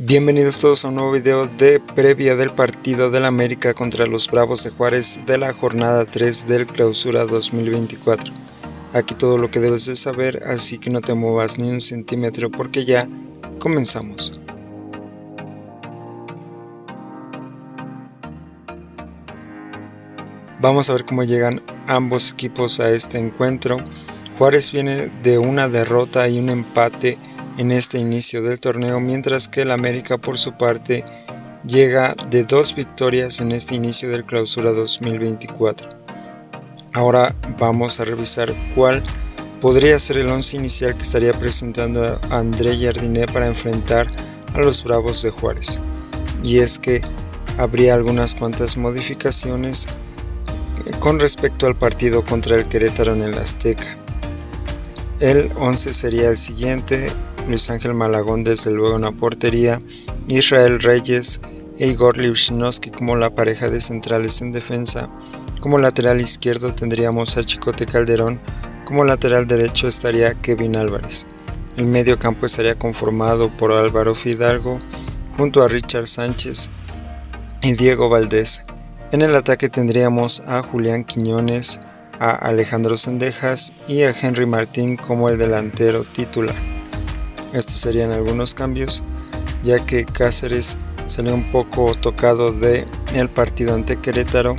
Bienvenidos todos a un nuevo video de previa del partido del América contra los Bravos de Juárez de la jornada 3 del Clausura 2024. Aquí todo lo que debes de saber, así que no te muevas ni un centímetro porque ya comenzamos. Vamos a ver cómo llegan ambos equipos a este encuentro. Juárez viene de una derrota y un empate en este inicio del torneo, mientras que el América por su parte llega de 2 victorias en este inicio del Clausura 2024. Ahora vamos a revisar cuál podría ser el 11 inicial que estaría presentando a André Jardiné para enfrentar a los Bravos de Juárez. Y es que habría algunas cuantas modificaciones con respecto al partido contra el Querétaro en el Azteca. El 11 sería el siguiente: Luis Ángel Malagón desde luego en la portería, Israel Reyes e Igor Lichnowsky como la pareja de centrales en defensa. Como lateral izquierdo tendríamos a Chicote Calderón, como lateral derecho estaría Kevin Álvarez. El medio campo estaría conformado por Álvaro Fidalgo junto a Richard Sánchez y Diego Valdés. En el ataque tendríamos a Julián Quiñones, a Alejandro Zendejas y a Henry Martín como el delantero titular. Estos serían algunos cambios, ya que Cáceres salió un poco tocado del partido ante Querétaro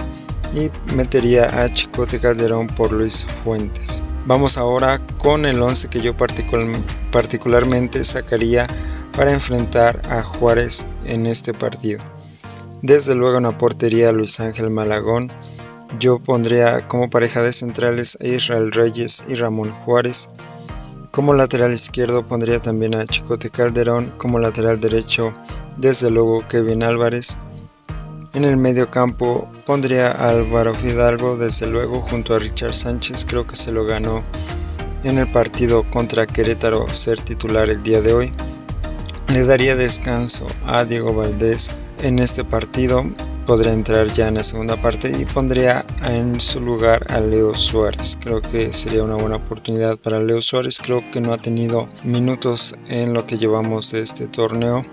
y metería a Chicote Calderón por Luis Fuentes. Vamos ahora con el 11 que yo particularmente sacaría para enfrentar a Juárez en este partido. Desde luego en la portería Luis Ángel Malagón. Yo pondría como pareja de centrales a Israel Reyes y Ramón Juárez. Como lateral izquierdo pondría también a Chicote Calderón. Como lateral derecho, desde luego, Kevin Álvarez. En el medio campo pondría a Álvaro Fidalgo, desde luego, junto a Richard Sánchez. Creo que se lo ganó en el partido contra Querétaro ser titular el día de hoy. Le daría descanso a Diego Valdés en este partido. Podría entrar ya en la segunda parte y pondría en su lugar a Leo Suárez. Creo que sería una buena oportunidad para Leo Suárez. Creo que no ha tenido minutos en lo que llevamos de este torneo.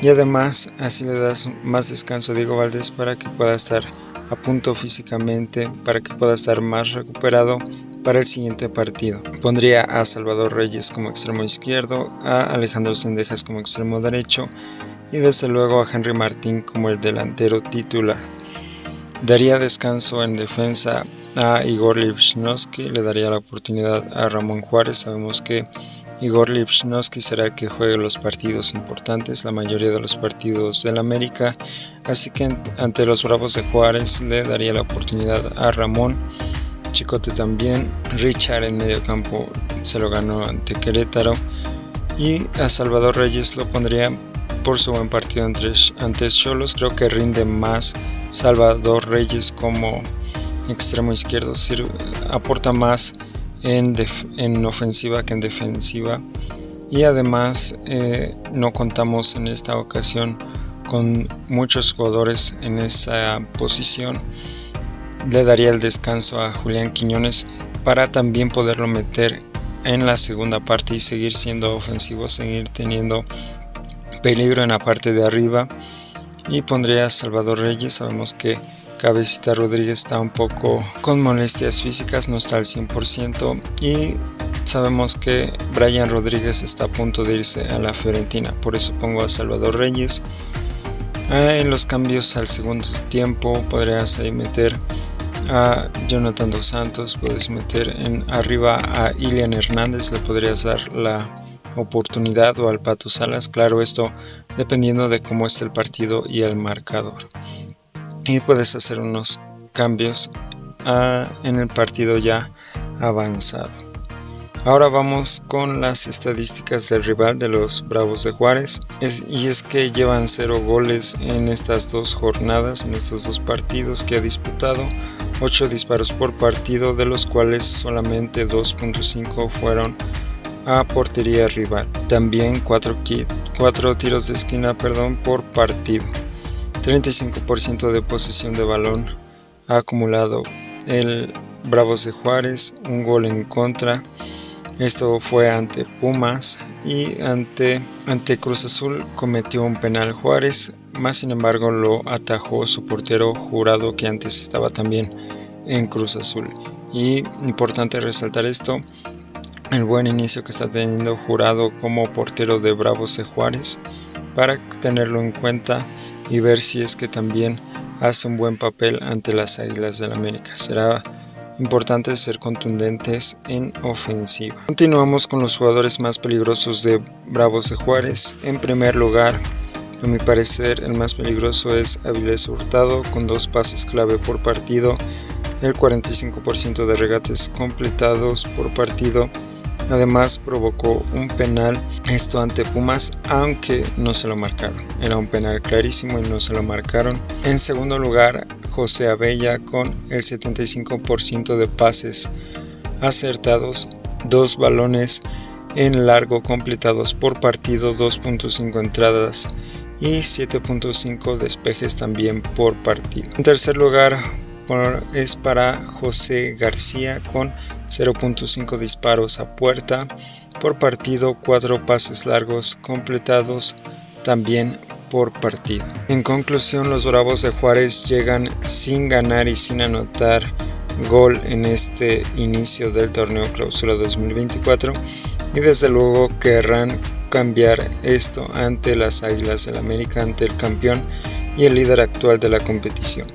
Y además así le das más descanso a Diego Valdés para que pueda estar a punto físicamente, para que pueda estar más recuperado para el siguiente partido. Pondría a Salvador Reyes como extremo izquierdo, a Alejandro Zendejas como extremo derecho y desde luego a Henry Martín como el delantero titular. Daría descanso en defensa a Igor Lichnowsky, le daría la oportunidad a Ramón Juárez. Sabemos que Igor Lichnowsky será el que juegue los partidos importantes, la mayoría de los partidos del América, así que ante los Bravos de Juárez le daría la oportunidad a Ramón. Chicote también. Richard en medio campo se lo ganó ante Querétaro y a Salvador Reyes lo pondría por su buen partido ante Xolos. Creo que rinde más Salvador Reyes como extremo izquierdo, aporta más en ofensiva que en defensiva, y además no contamos en esta ocasión con muchos jugadores en esa posición. Le daría el descanso a Julián Quiñones para también poderlo meter en la segunda parte y seguir siendo ofensivo, seguir teniendo peligro en la parte de arriba. Y pondría a Salvador Reyes. Sabemos que Cabecita Rodríguez está un poco con molestias físicas, no está al 100%, y sabemos que Brian Rodríguez está a punto de irse a la Fiorentina, por eso pongo a Salvador Reyes. En los cambios al segundo tiempo podrías ahí meter a Jonathan Dos Santos, puedes meter en arriba a Ilian Hernández, le podrías dar la oportunidad, o al Pato Salas, claro, esto dependiendo de cómo esté el partido y el marcador. Y puedes hacer unos cambios en el partido ya avanzado. Ahora vamos con las estadísticas del rival de los Bravos de Juárez. Y es que llevan 0 goles en estas 2 jornadas, en estos 2 partidos que ha disputado. 8 disparos por partido, de los cuales solamente 2.5 fueron a portería rival. También 4 tiros de esquina por partido. 35% de posesión de balón ha acumulado el Bravos de Juárez, un gol en contra. Esto fue ante Pumas y ante Ante Cruz Azul cometió un penal Juárez, más sin embargo lo atajó su portero Jurado, que antes estaba también en Cruz Azul. Y importante resaltar esto, el buen inicio que está teniendo Jurado como portero de Bravos de Juárez, para tenerlo en cuenta y ver si es que también hace un buen papel ante las Águilas del América. Será importante ser contundentes en ofensiva. Continuamos con los jugadores más peligrosos de Bravos de Juárez. En primer lugar, a mi parecer, el más peligroso es Avilés Hurtado, con 2 pases clave por partido, el 45% de regates completados por partido. Además provocó un penal, esto ante Pumas, aunque no se lo marcaron. Era un penal clarísimo y no se lo marcaron. En segundo lugar, José Abella, con el 75% de pases acertados, 2 balones en largo completados por partido, 2.5 entradas y 7.5 despejes también por partido. En tercer lugar es para José García, con 0.5 disparos a puerta por partido, 4 pases largos completados también por partido. En conclusión, los Bravos de Juárez llegan sin ganar y sin anotar gol en este inicio del torneo Clausura 2024, y desde luego querrán cambiar esto ante las Águilas del América, ante el campeón y el líder actual de la competición.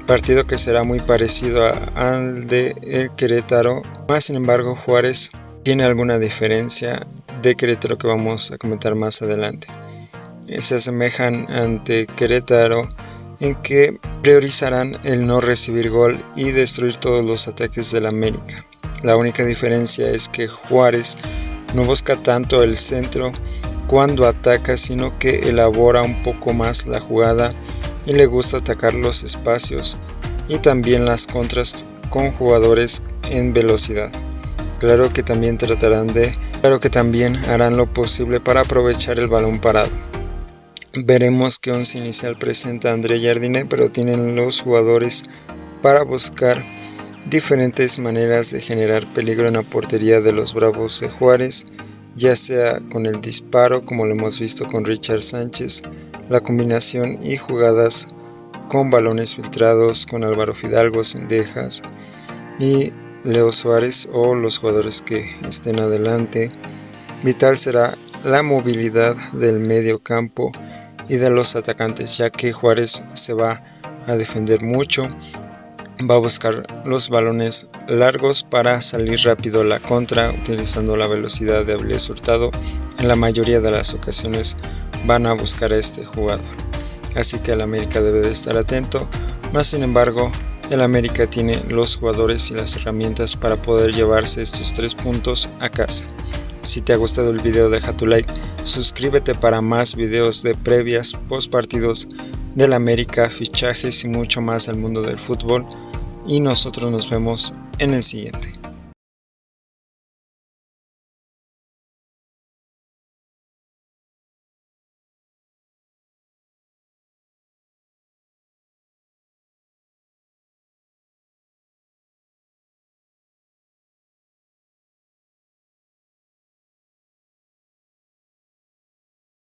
Partido que será muy parecido al de el Querétaro, más sin embargo Juárez tiene alguna diferencia de Querétaro que vamos a comentar más adelante. Se asemejan ante Querétaro en que priorizarán el no recibir gol y destruir todos los ataques del América. La única diferencia es que Juárez no busca tanto el centro cuando ataca, sino que elabora un poco más la jugada y le gusta atacar los espacios y también las contras con jugadores en velocidad. Claro que también harán lo posible para aprovechar el balón parado. Veremos qué once inicial presenta André Jardine, pero tienen los jugadores para buscar diferentes maneras de generar peligro en la portería de los Bravos de Juárez, ya sea con el disparo, como lo hemos visto con Richard Sánchez, la combinación y jugadas con balones filtrados con Álvaro Fidalgo, Cendejas y Leo Suárez, o los jugadores que estén adelante. Vital será la movilidad del medio campo y de los atacantes, ya que Juárez se va a defender mucho, va a buscar los balones largos para salir rápido a la contra utilizando la velocidad de Avilés Hurtado. En la mayoría de las ocasiones van a buscar a este jugador, así que el América debe de estar atento. Más sin embargo, el América tiene los jugadores y las herramientas para poder llevarse estos 3 puntos a casa. Si te ha gustado el video, deja tu like, suscríbete para más videos de previas, post partidos del América, fichajes y mucho más al mundo del fútbol, y nosotros nos vemos en el siguiente.